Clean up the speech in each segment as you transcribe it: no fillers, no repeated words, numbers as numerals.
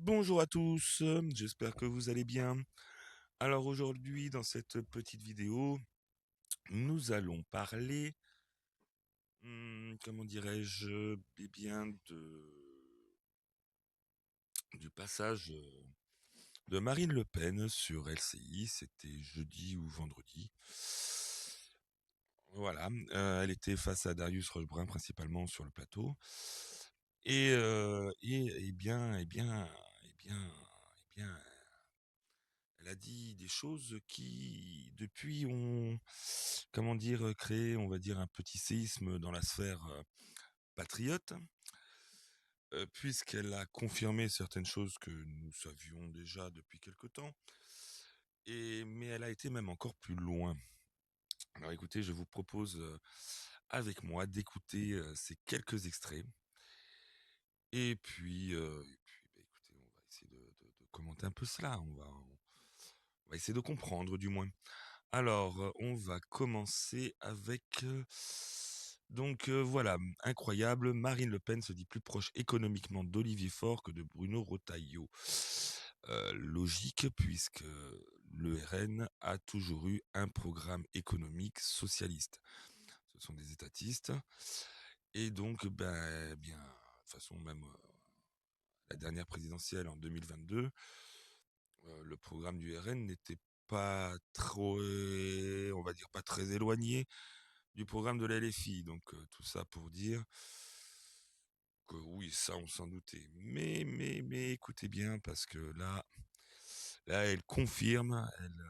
Bonjour à tous, j'espère que vous allez bien. Alors aujourd'hui, dans cette petite vidéo, nous allons parler, comment dirais-je, du passage de Marine Le Pen sur LCI. C'était jeudi ou vendredi. Voilà, elle était face à Darius Rochebrun principalement sur le plateau. Et elle a dit des choses qui, depuis, ont, comment dire, créé, on va dire, un petit séisme dans la sphère patriote, puisqu'elle a confirmé certaines choses que nous savions déjà depuis quelque temps, mais elle a été même encore plus loin. Alors écoutez, je vous propose avec moi d'écouter ces quelques extraits, et puis, écoutez, on va essayer de commenter un peu cela, on va essayer de comprendre du moins. Alors, on va commencer avec, voilà, incroyable, Marine Le Pen se dit plus proche économiquement d'Olivier Faure que de Bruno Retailleau. Logique puisque le RN a toujours eu un programme économique socialiste. Ce sont des étatistes et donc bien, de toute façon même, la dernière présidentielle en 2022, le programme du RN n'était pas trop, on va dire pas très éloigné du programme de la LFI. Donc tout ça pour dire que oui, ça on s'en doutait. Mais écoutez bien parce que là elle confirme, elle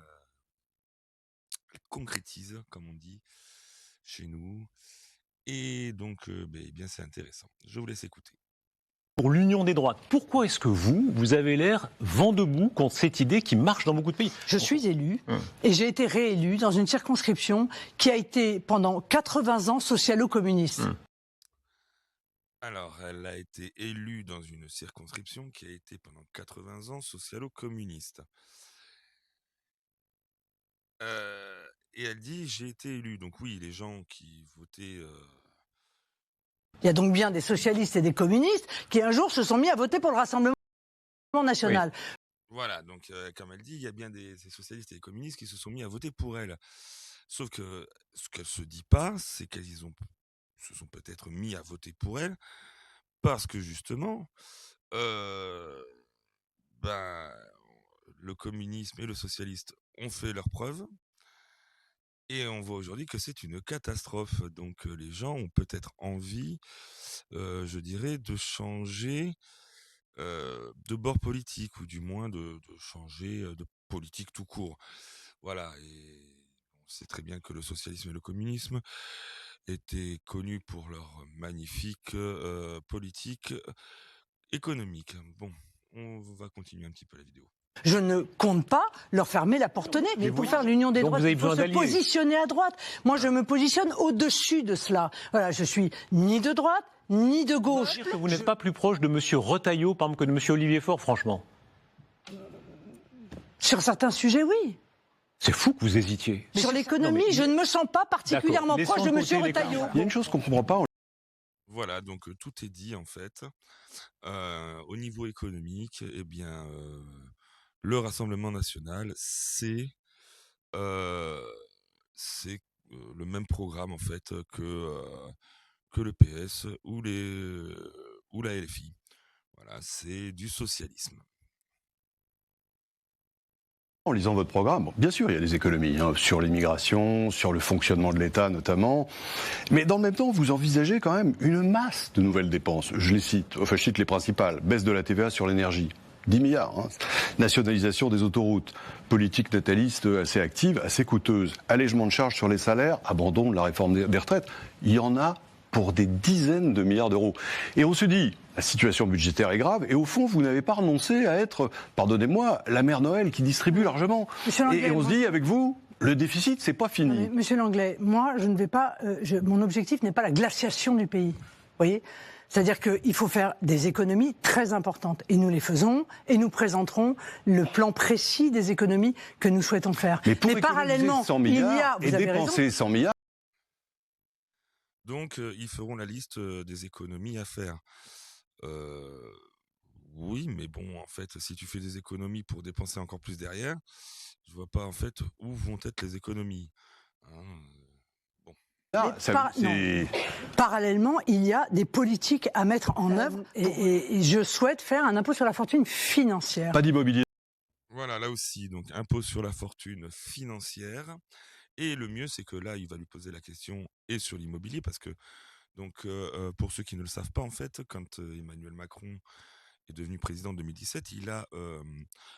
concrétise, comme on dit chez nous. Et donc, eh bien c'est intéressant. Je vous laisse écouter. Pour l'union des droites, pourquoi est-ce que vous avez l'air vent debout contre cette idée qui marche dans beaucoup de pays? Je suis élu et j'ai été réélu dans une circonscription qui a été pendant 80 ans socialo-communiste. Alors, elle a été élue dans une circonscription qui a été pendant 80 ans socialo-communiste. Et elle dit: «J'ai été élue». Donc oui, les gens qui votaient, Il y a donc bien des socialistes et des communistes qui un jour se sont mis à voter pour le Rassemblement national. voilà, donc comme elle dit, il y a bien des socialistes et des communistes qui se sont mis à voter pour elle. Sauf que ce qu'elle se dit pas, c'est se sont peut-être mis à voter pour elle parce que justement, heu, ben, le communisme et le socialiste ont fait leurs preuves et on voit aujourd'hui que c'est une catastrophe. Donc les gens ont peut-être envie, je dirais, de changer, de bord politique ou du moins de changer, de politique tout court. Voilà, et on sait très bien que le socialisme et le communisme étaient connus pour leur magnifique, politique, économique. Bon, on va continuer un petit peu la vidéo. Je ne compte pas leur fermer la porte au nez. Mais pour faire l'union des Donc droites, vous avez il faut besoin se d'alliés. positionner à droite. Moi, je me positionne au-dessus de cela. Voilà, je suis ni de droite, ni de gauche. Dire que vous n'êtes pas plus proche de M. Retailleau, par exemple, que de M. Olivier Faure, franchement. Sur certains sujets, oui. C'est fou que vous hésitiez. Sur l'économie, je ne me sens pas particulièrement D'accord. proche de Laissons M. de côté les Retailleau. Il y a une chose qu'on ne comprend pas. Voilà, donc tout est dit en fait. Au niveau économique, eh bien, le Rassemblement national, heu, c'est, le même programme en fait que le PS ou la LFI. Voilà, c'est du socialisme. En lisant votre programme, bon, bien sûr, il y a des économies sur l'immigration, sur le fonctionnement de l'État notamment, mais dans le même temps, vous envisagez quand même une masse de nouvelles dépenses. Je les cite, enfin je cite les principales. Baisse de la TVA sur l'énergie, 10 milliards. Nationalisation des autoroutes, politique nataliste assez active, assez coûteuse. Allègement de charges sur les salaires, abandon de la réforme des retraites. Il y en a pour des dizaines de milliards d'euros. Et on se dit, la situation budgétaire est grave, et au fond, vous n'avez pas renoncé à être, pardonnez-moi, la mère Noël qui distribue largement. Et on se dit, avec vous, le déficit, c'est pas fini. Monsieur Langlais, moi, je ne vais pas. Mon objectif n'est pas la glaciation du pays. Vous voyez ? C'est-à-dire qu'il faut faire des économies très importantes. Et nous les faisons, et nous présenterons le plan précis des économies que nous souhaitons faire. Mais parallèlement, 100 milliards il y a, vous et avez dépenser raison. 100 milliards. Donc ils feront la liste des économies à faire. Oui, mais bon, en fait, si tu fais des économies pour dépenser encore plus derrière, je vois pas en fait où vont être les économies. Hein, bon. Là, Non. Parallèlement, il y a des politiques à mettre en œuvre et je souhaite faire un impôt sur la fortune financière. Pas d'immobilier. Voilà, là aussi, donc impôt sur la fortune financière. Et le mieux, c'est que là, il va lui poser la question et sur l'immobilier, parce que, donc, pour ceux qui ne le savent pas, en fait, quand Emmanuel Macron est devenu président en 2017, il a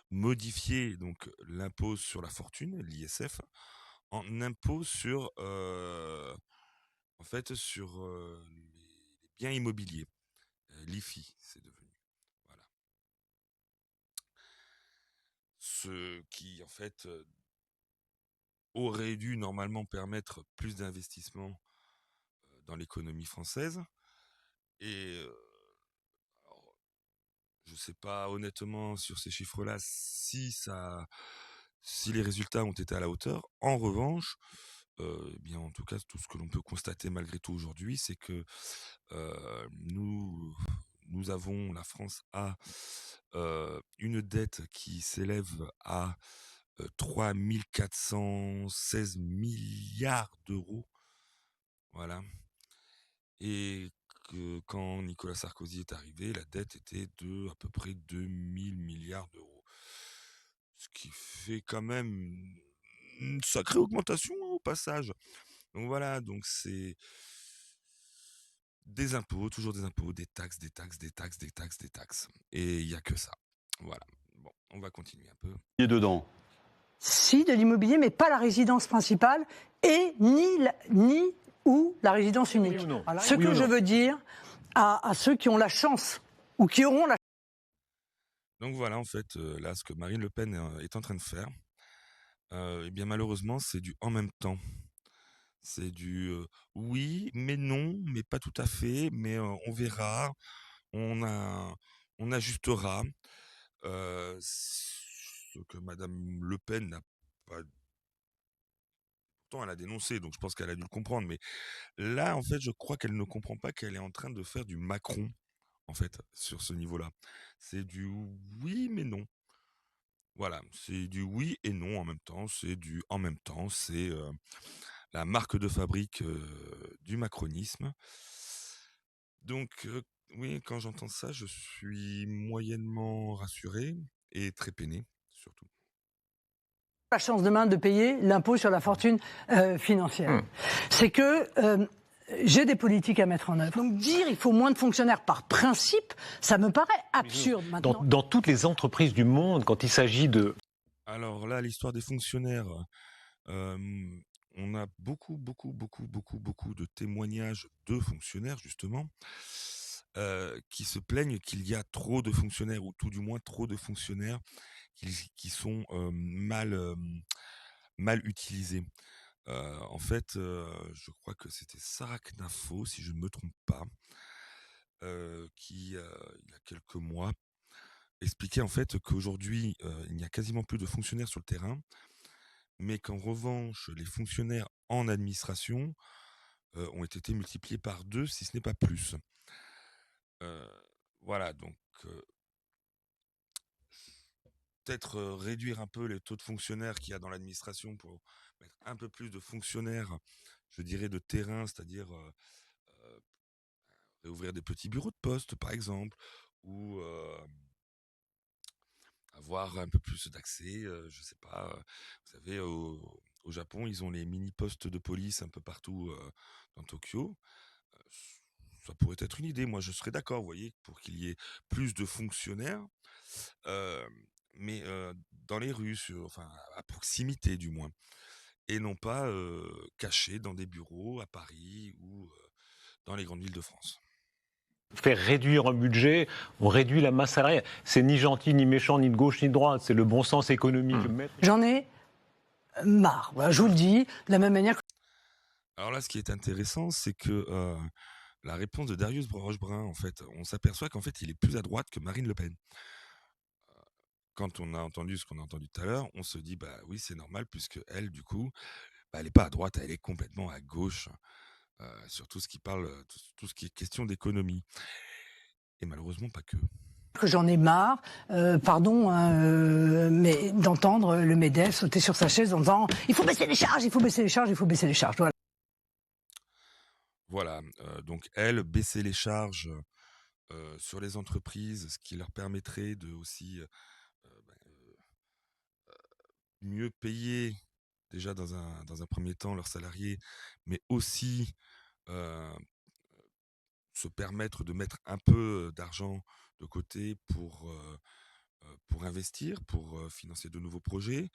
modifié donc l'impôt sur la fortune, l'ISF, en impôt sur, en fait, sur les biens immobiliers, l'IFI, c'est devenu. Voilà. Ce qui, en fait, aurait dû normalement permettre plus d'investissements dans l'économie française. Et alors, je ne sais pas honnêtement sur ces chiffres-là si les résultats ont été à la hauteur. En revanche, eh bien en tout cas, tout ce que l'on peut constater malgré tout aujourd'hui, c'est que la France a une dette qui s'élève à 3 416 milliards d'euros. Voilà. Et que quand Nicolas Sarkozy est arrivé, la dette était de à peu près 2000 milliards d'euros. Ce qui fait quand même une sacrée augmentation au passage. Donc voilà, donc c'est des impôts, toujours des impôts, des taxes, des taxes, des taxes, des taxes, des taxes. Et il n'y a que ça. Voilà. Bon, on va continuer un peu. Dedans. Si, de l'immobilier, mais pas la résidence principale et ni ou la résidence unique. Oui ou non. Ce Oui que ou je non. veux dire à ceux qui ont la chance ou qui auront la Donc voilà, en fait, là, ce que Marine Le Pen est en train de faire, eh bien malheureusement, c'est du en même temps. C'est du oui, mais non, mais pas tout à fait, mais on verra, on, a, on ajustera. Ce que Madame Le Pen n'a pas. Pourtant, elle a dénoncé, donc je pense qu'elle a dû le comprendre. Mais là, en fait, je crois qu'elle ne comprend pas qu'elle est en train de faire du Macron, en fait, sur ce niveau-là. C'est du oui, mais non. Voilà, c'est du oui et non en même temps. C'est du en même temps. C'est la marque de fabrique du macronisme. Donc, oui, quand j'entends ça, je suis moyennement rassuré et très peiné, surtout. chance demain de payer l'impôt sur la fortune financière. C'est que j'ai des politiques à mettre en œuvre. Donc dire il faut moins de fonctionnaires par principe, ça me paraît absurde maintenant. Dans toutes les entreprises du monde, quand il s'agit de... Alors là, l'histoire des fonctionnaires, on a beaucoup, beaucoup, beaucoup, beaucoup, beaucoup de témoignages de fonctionnaires, justement, qui se plaignent qu'il y a trop de fonctionnaires, ou tout du moins trop de fonctionnaires qui sont mal utilisés. En fait, je crois que c'était Sarah Knafo, si je ne me trompe pas, qui, il y a quelques mois, expliquait en fait qu'aujourd'hui, il n'y a quasiment plus de fonctionnaires sur le terrain, mais qu'en revanche, les fonctionnaires en administration ont été multipliés par 2, si ce n'est pas plus. Voilà, donc peut-être réduire un peu les taux de fonctionnaires qu'il y a dans l'administration pour mettre un peu plus de fonctionnaires, je dirais, de terrain, c'est-à-dire réouvrir des petits bureaux de poste, par exemple, ou avoir un peu plus d'accès, je sais pas, vous savez, au Japon, ils ont les mini-postes de police un peu partout dans Tokyo. Euh, Ça pourrait être une idée, moi je serais d'accord, vous voyez, pour qu'il y ait plus de fonctionnaires, euh, mais dans les rues, enfin à proximité du moins, et non pas cachés dans des bureaux à Paris ou dans les grandes villes de France. Faire réduire un budget, on réduit la masse salariale. C'est ni gentil, ni méchant, ni de gauche, ni de droite. C'est le bon sens économique. J'en ai marre, voilà, je vous le dis, de la même manière que... Alors là, ce qui est intéressant, c'est que la réponse de Darius Rochebrun, en fait, on s'aperçoit qu'en fait, il est plus à droite que Marine Le Pen. Quand on a entendu ce qu'on a entendu tout à l'heure, on se dit, bah oui, c'est normal, puisque elle, du coup, bah, elle n'est pas à droite, elle est complètement à gauche, sur tout ce qui parle, tout ce qui est question d'économie. Et malheureusement, pas que. que j'en ai marre, pardon, hein, mais d'entendre le MEDEF sauter sur sa chaise en disant « il faut baisser les charges, il faut baisser les charges, il faut baisser les charges ». Voilà. Voilà, donc elle, baisser les charges sur les entreprises, ce qui leur permettrait de aussi mieux payer déjà dans un premier temps leurs salariés, mais aussi se permettre de mettre un peu d'argent de côté pour investir, pour financer de nouveaux projets.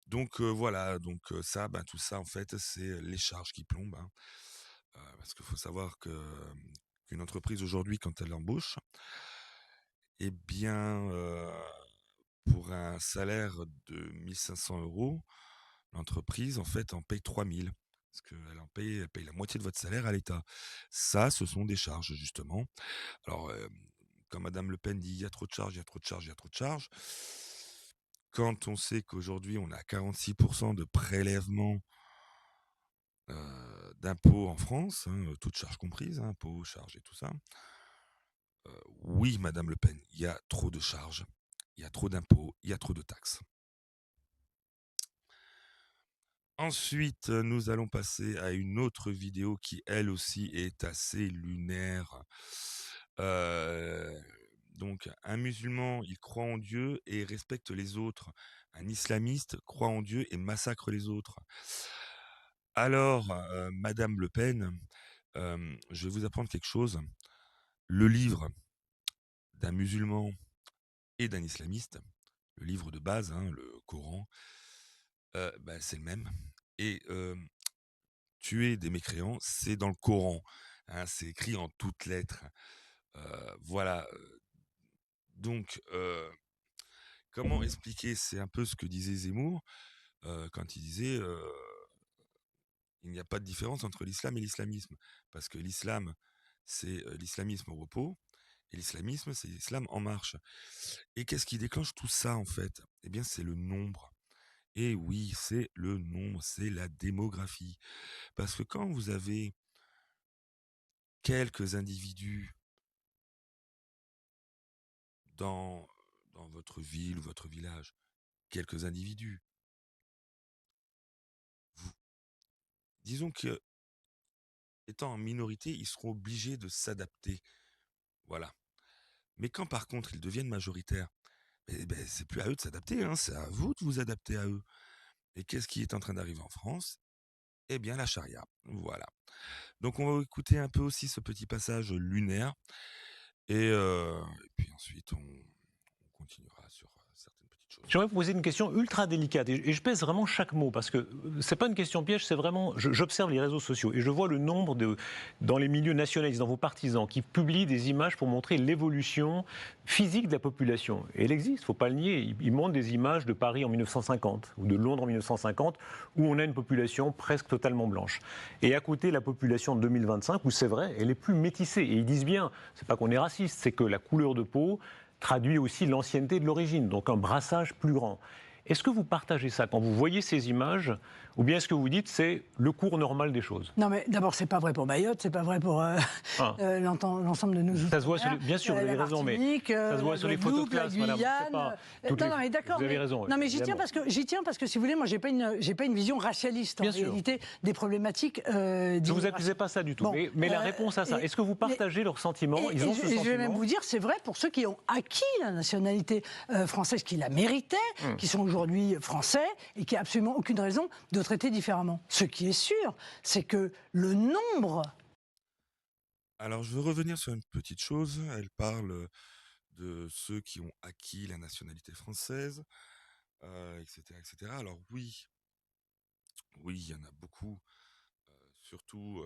Donc voilà, donc ça, tout ça en fait, c'est les charges qui plombent, hein. Parce qu'il faut savoir qu'une entreprise aujourd'hui, quand elle embauche, eh bien, pour un salaire de 1500 euros, l'entreprise, en fait, en paye 3000. Parce elle paye la moitié de votre salaire à l'État. Ça, ce sont des charges, justement. Alors, quand Madame Le Pen dit il y a trop de charges, il y a trop de charges, il y a trop de charges, quand on sait qu'aujourd'hui, on a 46% de prélèvement d'impôts en France, hein, toutes charges comprises, hein, impôts, charges et tout ça, oui, Madame Le Pen, il y a trop de charges, il y a trop d'impôts, il y a trop de taxes. Ensuite, nous allons passer à une autre vidéo qui, elle aussi, est assez lunaire. Donc, un musulman, il croit en Dieu et respecte les autres. Un islamiste croit en Dieu et massacre les autres. Alors, Madame Le Pen, je vais vous apprendre quelque chose. Le livre d'un musulman et d'un islamiste, le livre de base, hein, le Coran, c'est le même. Et tuer des mécréants, c'est dans le Coran, hein, c'est écrit en toutes lettres. Voilà. Donc, comment expliquer? C'est un peu ce que disait Zemmour quand il disait il n'y a pas de différence entre l'islam et l'islamisme, parce que l'islam, c'est l'islamisme au repos, et l'islamisme, c'est l'islam en marche. Et qu'est-ce qui déclenche tout ça, en fait? Eh bien, c'est le nombre. Et oui, c'est le nombre, c'est la démographie. Parce que quand vous avez quelques individus dans, dans votre ville ou votre village, quelques individus, vous, disons que étant en minorité, ils seront obligés de s'adapter. Voilà. Mais quand par contre ils deviennent majoritaires, c'est plus à eux de s'adapter, hein, c'est à vous de vous adapter à eux. Et qu'est-ce qui est en train d'arriver en France? Eh bien la charia. Voilà. Donc on va écouter un peu aussi ce petit passage lunaire. Et puis ensuite on continuera sur certaines petites choses. J'aimerais vous poser une question ultra délicate et je pèse vraiment chaque mot parce que c'est pas une question piège, c'est vraiment j'observe les réseaux sociaux et je vois le nombre dans les milieux nationalistes, dans vos partisans, qui publient des images pour montrer l'évolution physique de la population. Et elle existe, faut pas le nier. Ils montrent des images de Paris en 1950 ou de Londres en 1950 où on a une population presque totalement blanche. Et à côté, la population de 2025 où c'est vrai, elle est plus métissée. Et ils disent bien, c'est pas qu'on est raciste, c'est que la couleur de peau traduit aussi l'ancienneté de l'origine, donc un brassage plus grand. Est-ce que vous partagez ça quand vous voyez ces images, ou bien est-ce que vous dites c'est le cours normal des choses? Non, mais d'abord, c'est pas vrai pour Mayotte, c'est pas vrai pour l'ensemble de nos Ça se voit sur bien sûr, vous avez raison, mais ça se voit sur les photos de classe, madame. Non, mais d'accord. Vous avez raison. Non, mais j'y tiens parce que si vous voulez, moi, j'ai pas une vision racialiste en réalité des problématiques. Je vous accusais pas ça du tout, bon, mais la réponse à ça, est-ce que vous partagez leurs sentiments? Ils ont ce sentiment. Je vais même vous dire, c'est vrai pour ceux qui ont acquis la nationalité française, qui la méritaient, qui sont aujourd'hui français et qui n'ont absolument aucune raison de traiter différemment. Ce qui est sûr, c'est que le nombre... Alors, je veux revenir sur une petite chose. Elle parle de ceux qui ont acquis la nationalité française, etc., etc. Alors oui, il y en a beaucoup, surtout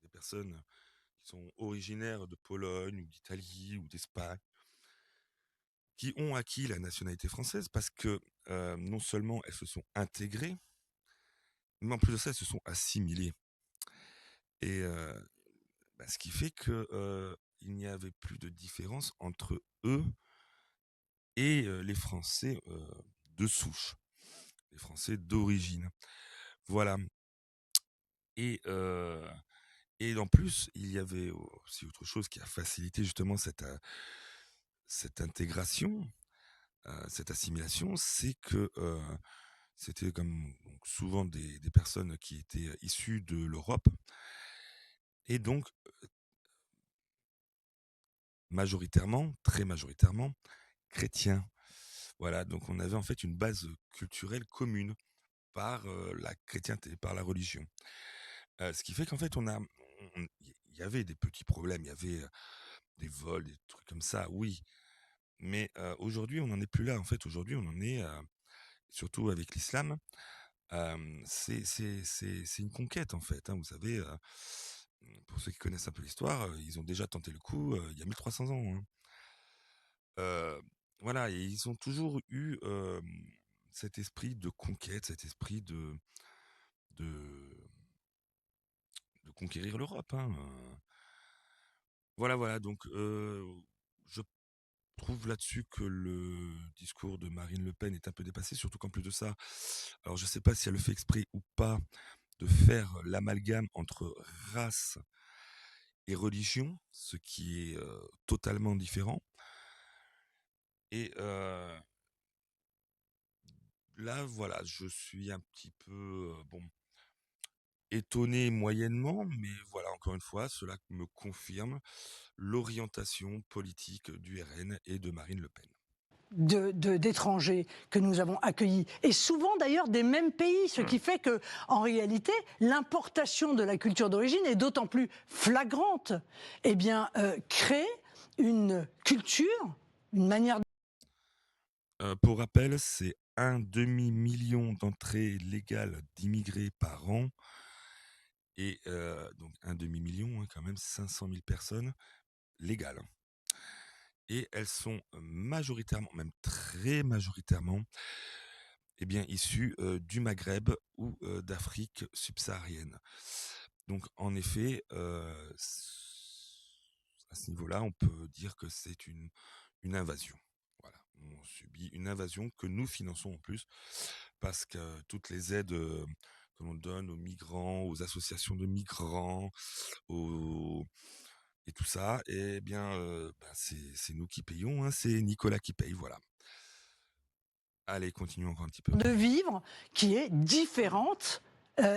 des personnes qui sont originaires de Pologne ou d'Italie ou d'Espagne, qui ont acquis la nationalité française parce que non seulement elles se sont intégrées, mais en plus de ça, elles se sont assimilées. Et ce qui fait que il n'y avait plus de différence entre eux et les Français de souche, les Français d'origine. Voilà. Et Et en plus, il y avait aussi autre chose qui a facilité justement cette intégration, cette assimilation, c'est que c'était comme donc, souvent des personnes qui étaient issues de l'Europe et donc majoritairement, très majoritairement, chrétiens. Voilà, donc on avait en fait une base culturelle commune par la chrétienté, par la religion. Ce qui fait qu'en fait, il y avait des petits problèmes, il y avait des vols, des trucs comme ça, oui. Mais aujourd'hui, on n'en est plus là. En fait, aujourd'hui, on en est, surtout avec l'islam, c'est une conquête, en fait. Hein, vous savez, pour ceux qui connaissent un peu l'histoire, ils ont déjà tenté le coup il y a 1300 ans. Hein. Euh, voilà, et ils ont toujours eu cet esprit de conquête, cet esprit de, de conquérir l'Europe. Hein. Voilà, voilà. Donc, je trouve là-dessus que le discours de Marine Le Pen est un peu dépassé, surtout qu'en plus de ça, alors je ne sais pas si elle le fait exprès ou pas, de faire l'amalgame entre race et religion, ce qui est totalement différent. Et là, voilà, je suis un petit peu, bon, étonné moyennement, mais voilà, encore une fois, cela me confirme l'orientation politique du RN et de Marine Le Pen. D'étrangers que nous avons accueillis, et souvent d'ailleurs des mêmes pays, ce qui fait que, en réalité, l'importation de la culture d'origine est d'autant plus flagrante, eh bien, crée une culture, une manière de... Pour rappel, c'est un demi-million d'entrées légales d'immigrés par an et donc un demi-million, hein, quand même 500 000 personnes légales. Hein. Et elles sont majoritairement, même très majoritairement, eh bien, issues du Maghreb ou d'Afrique subsaharienne. Donc, en effet, à ce niveau-là, on peut dire que c'est une invasion. Voilà, on subit une invasion que nous finançons en plus, parce que toutes les aides que l'on donne aux migrants, aux associations de migrants, et tout ça, eh bien, c'est nous qui payons, hein, c'est Nicolas qui paye, voilà. Allez, continuons encore un petit peu. de vivre qui est différente.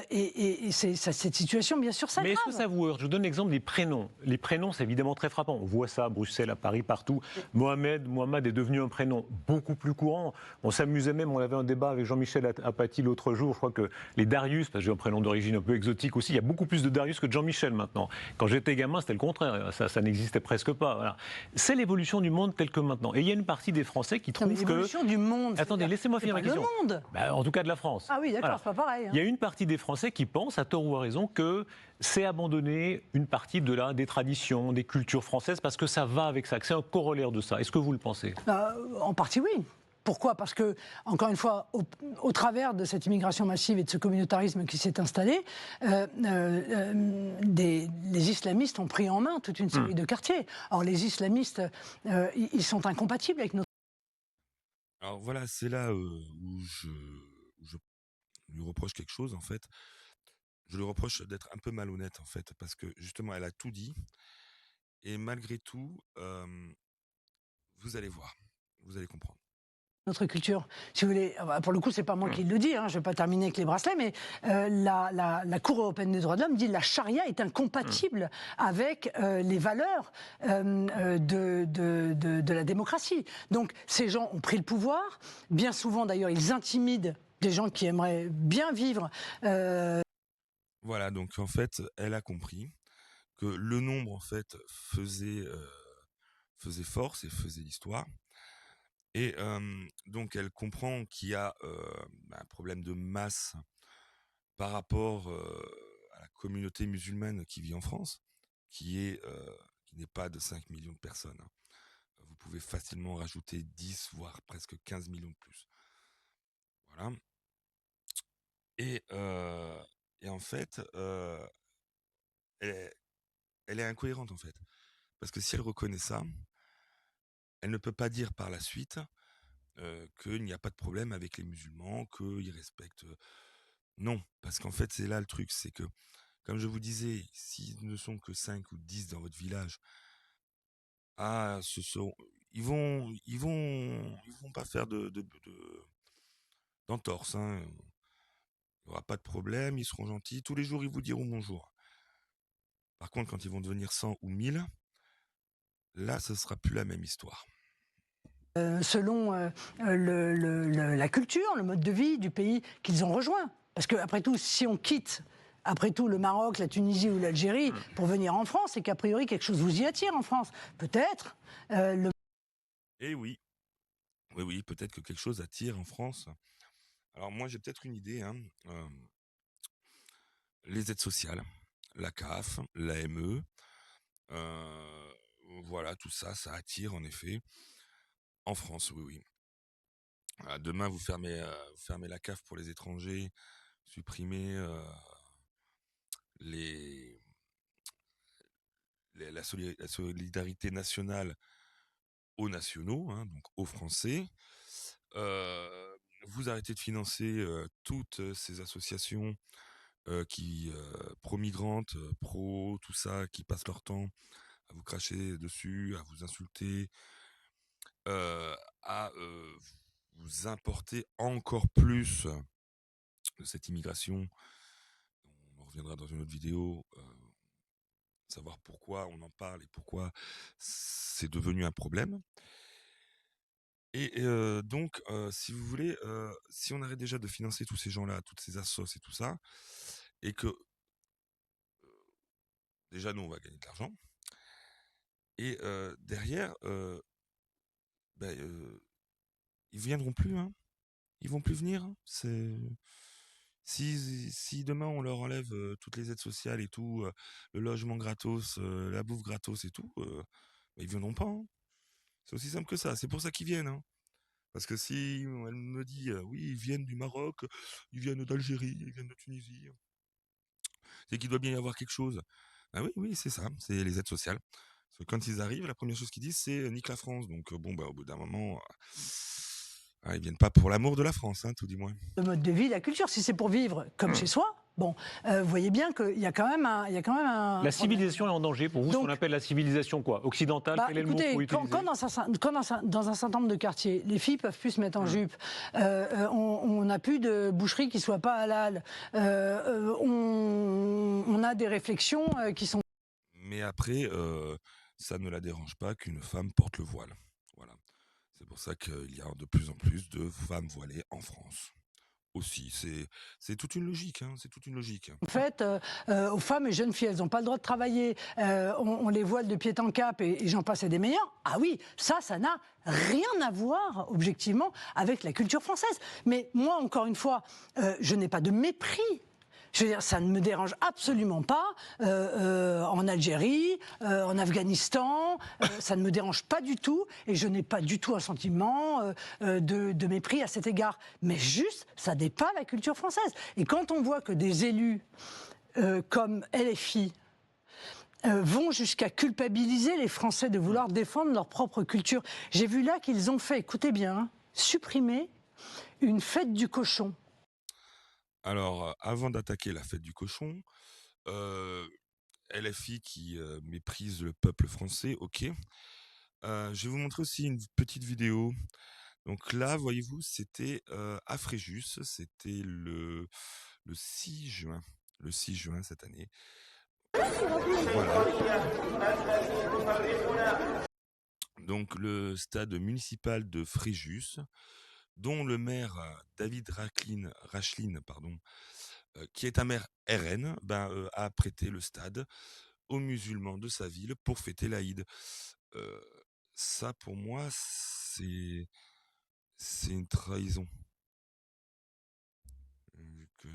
Et cette situation, bien sûr, Mais est-ce que s'aggrave. ça vous heurte? Je vous donne l'exemple des prénoms. Les prénoms, c'est évidemment très frappant. On voit ça à Bruxelles, à Paris, partout. Mohamed est devenu un prénom beaucoup plus courant. On s'amusait même, on avait un débat avec Jean-Michel Apathy l'autre jour. Je crois que les Darius, parce que j'ai un prénom d'origine un peu exotique aussi, il y a beaucoup plus de Darius que de Jean-Michel maintenant. Quand j'étais gamin, c'était le contraire. Ça n'existait presque pas. Voilà. C'est l'évolution du monde tel que maintenant. Et il y a une partie des Français qui trouvent que... L'évolution du monde. Attendez, laissez-moi finir ma question. Le monde. En tout cas de la France. Ah oui, d'accord, Voilà. c'est pas pareil. Hein. Il y a une partie des Français qui pensent, à tort ou à raison, que c'est abandonner une partie des traditions, des cultures françaises, parce que ça va avec ça, que c'est un corollaire de ça. Est-ce que vous le pensez? En partie, oui. Pourquoi? Parce que, encore une fois, au travers de cette immigration massive et de ce communautarisme qui s'est installé, les islamistes ont pris en main toute une série de quartiers. Or, les islamistes, ils sont incompatibles avec notre... Alors voilà, c'est là où je lui reproche quelque chose, en fait. Je lui reproche d'être un peu malhonnête, en fait, parce que justement, elle a tout dit. Et malgré tout, vous allez voir, vous allez comprendre. notre culture. Si vous voulez, pour le coup, c'est pas moi qui le dis, hein, je ne vais pas terminer avec les bracelets, mais la Cour européenne des droits de l'homme dit que la charia est incompatible avec les valeurs de la démocratie. Donc ces gens ont pris le pouvoir, bien souvent d'ailleurs ils intimident des gens qui aimeraient bien vivre. Voilà, donc en fait, elle a compris que le nombre, en fait, faisait force et faisait l'histoire. Et donc, elle comprend qu'il y a un problème de masse par rapport à la communauté musulmane qui vit en France, qui n'est pas de 5 millions de personnes. Hein. Vous pouvez facilement rajouter 10, voire presque 15 millions de plus. Voilà. Et, et en fait, elle, elle est incohérente, en fait. Parce que si elle reconnaît ça, elle ne peut pas dire par la suite qu'il n'y a pas de problème avec les musulmans, qu'ils respectent. Non, parce qu'en fait, c'est là le truc, c'est que comme je vous disais, s'ils ne sont que 5 ou 10 dans votre village, ce sont, ils vont pas faire d'entorse, hein. Il n'y aura pas de problème, ils seront gentils. Tous les jours, ils vous diront bonjour. Par contre, quand ils vont devenir 100 ou 1000, là, ce sera plus la même histoire. Selon la culture, le mode de vie du pays qu'ils ont rejoint. Parce qu'après tout, si on quitte, après tout, le Maroc, la Tunisie ou l'Algérie pour venir en France, c'est qu'a priori quelque chose vous y attire en France. Peut-être. Eh oui, oui, peut-être que quelque chose attire en France. Alors moi, j'ai peut-être une idée, hein. Les aides sociales, la CAF, l'AME, voilà, tout ça, ça attire en effet. En France, oui. Demain, vous fermez la CAF pour les étrangers, supprimez la solidarité nationale aux nationaux, hein, donc aux Français. Vous arrêtez de financer toutes ces associations qui pro-migrantes, pro, tout ça, qui passent leur temps à vous cracher dessus, à vous insulter, à vous importer encore plus de cette immigration. On en reviendra dans une autre vidéo, savoir pourquoi on en parle et pourquoi c'est devenu un problème. Et donc, si vous voulez, si on arrête déjà de financer tous ces gens-là, toutes ces assos et tout ça, et que déjà nous on va gagner de l'argent, et derrière, ils viendront plus, hein. Ils vont plus venir, hein. Si demain on leur enlève toutes les aides sociales et tout, le logement gratos, la bouffe gratos et tout, ils viendront pas, hein. C'est aussi simple que ça. C'est pour ça qu'ils viennent, hein. Parce que si elle me dit oui, ils viennent du Maroc, ils viennent d'Algérie, ils viennent de Tunisie, c'est qu'il doit bien y avoir quelque chose. Ah oui, c'est ça, c'est les aides sociales. Parce que quand ils arrivent, la première chose qu'ils disent, c'est nique la France. Donc au bout d'un moment, ils viennent pas pour l'amour de la France, hein, tout du moins. Le mode de vie, la culture, si c'est pour vivre comme chez soi, bon, vous voyez bien qu'il y a quand même un La civilisation est en danger pour vous, ce qu'on appelle la civilisation quoi? Occidentale, quel est le mot écoutez, pour utiliser? quand dans un certain nombre de quartiers, les filles peuvent plus se mettre en jupe, on n'a plus de boucherie qui soit pas halal, on a des réflexions qui sont... Mais après, ça ne la dérange pas qu'une femme porte le voile. Voilà. C'est pour ça qu'il y a de plus en plus de femmes voilées en France. Aussi, c'est toute une logique, hein, c'est toute une logique. En fait, aux femmes et jeunes filles, elles n'ont pas le droit de travailler, on les voile de pied en cap et j'en passe et des meilleurs. Ah oui, ça n'a rien à voir, objectivement, avec la culture française. Mais moi, encore une fois, je n'ai pas de mépris. Je veux dire, ça ne me dérange absolument pas en Algérie, en Afghanistan, ça ne me dérange pas du tout et je n'ai pas du tout un sentiment de mépris à cet égard. Mais juste, ça n'est pas la culture française. Et quand on voit que des élus comme LFI vont jusqu'à culpabiliser les Français de vouloir défendre leur propre culture, j'ai vu là qu'ils ont fait, écoutez bien, hein, supprimer une fête du cochon. Alors, avant d'attaquer la fête du cochon, LFI qui méprise le peuple français, ok. Je vais vous montrer aussi une petite vidéo. Donc là, voyez-vous, c'était à Fréjus, c'était le 6 juin. Le 6 juin cette année. Voilà. Donc le stade municipal de Fréjus, dont le maire David Racheline, qui est un maire RN, a prêté le stade aux musulmans de sa ville pour fêter l'Aïd. Ça, pour moi, c'est une trahison. Vu que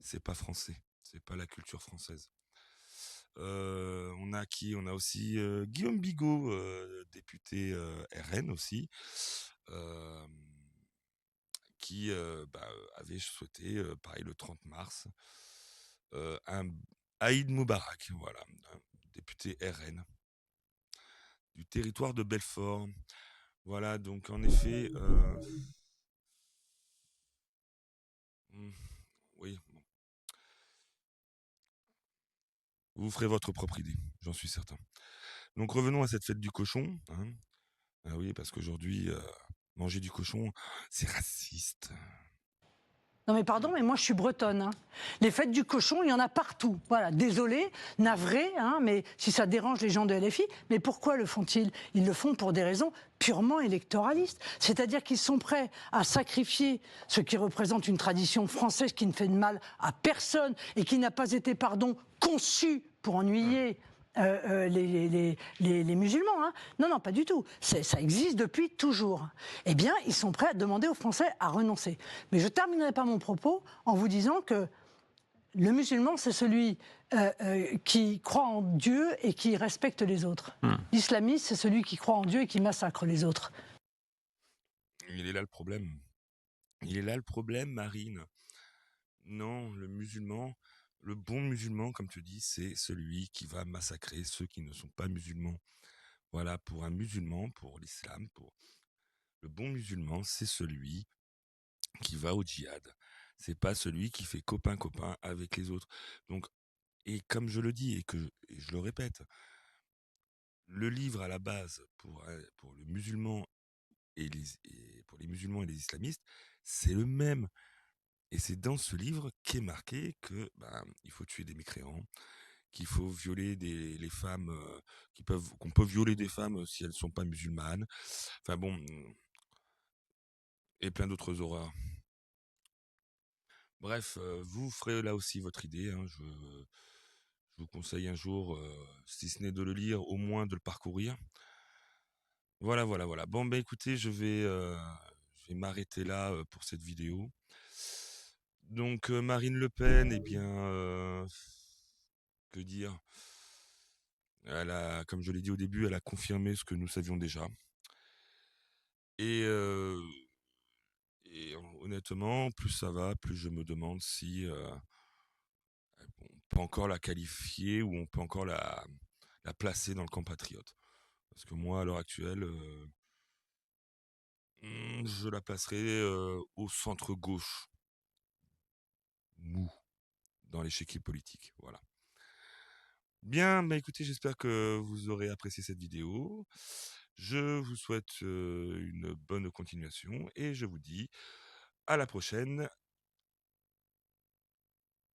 c'est pas français, c'est pas la culture française. On a qui? On a aussi Guillaume Bigot, député RN aussi, qui avait souhaité, pareil le 30 mars, un Aïd Moubarak, voilà, un député RN du territoire de Belfort. Voilà, donc en effet, oui, bon. Vous ferez votre propre idée, j'en suis certain. Donc revenons à cette fête du cochon, hein. Ah oui, parce qu'aujourd'hui, manger du cochon, c'est raciste. Non mais pardon, mais moi je suis bretonne, hein. Les fêtes du cochon, il y en a partout. Voilà, désolé, navré, hein, mais si ça dérange les gens de LFI, mais pourquoi le font-ils? Ils le font pour des raisons purement électoralistes. C'est-à-dire qu'ils sont prêts à sacrifier ce qui représente une tradition française qui ne fait de mal à personne et qui n'a pas été, pardon, conçue pour ennuyer les musulmans. Hein. Non, non, pas du tout. Ça existe depuis toujours. Eh bien, ils sont prêts à demander aux Français à renoncer. Mais je terminerai pas mon propos en vous disant que le musulman, c'est celui qui croit en Dieu et qui respecte les autres. L'islamiste, c'est celui qui croit en Dieu et qui massacre les autres. Il est là le problème. Il est là le problème, Marine. Non, le bon musulman, comme tu dis, c'est celui qui va massacrer ceux qui ne sont pas musulmans. Voilà, pour un musulman, pour l'islam, pour le bon musulman, c'est celui qui va au djihad. C'est pas celui qui fait copain-copain avec les autres. Donc, et comme je le dis et je le répète, le livre à la base pour le musulman et pour les musulmans et les islamistes, c'est le même. Et c'est dans ce livre qu'est marqué que il faut tuer des mécréants, qu'il faut violer les femmes, qu'on peut violer des femmes si elles sont pas musulmanes. Enfin bon, et plein d'autres horreurs. Bref, vous ferez là aussi votre idée. Hein, je vous conseille un jour, si ce n'est de le lire, au moins de le parcourir. Voilà, voilà, voilà. Bon, écoutez, je vais m'arrêter là pour cette vidéo. Donc, Marine Le Pen, eh bien, que dire? Comme je l'ai dit au début, elle a confirmé ce que nous savions déjà. Et, honnêtement, plus ça va, plus je me demande si on peut encore la qualifier ou on peut encore la placer dans le camp patriote. Parce que moi, à l'heure actuelle, je la placerai au centre-gauche, mou, dans l'échiquier politique. Voilà. Bien, écoutez, j'espère que vous aurez apprécié cette vidéo. Je vous souhaite une bonne continuation et je vous dis à la prochaine.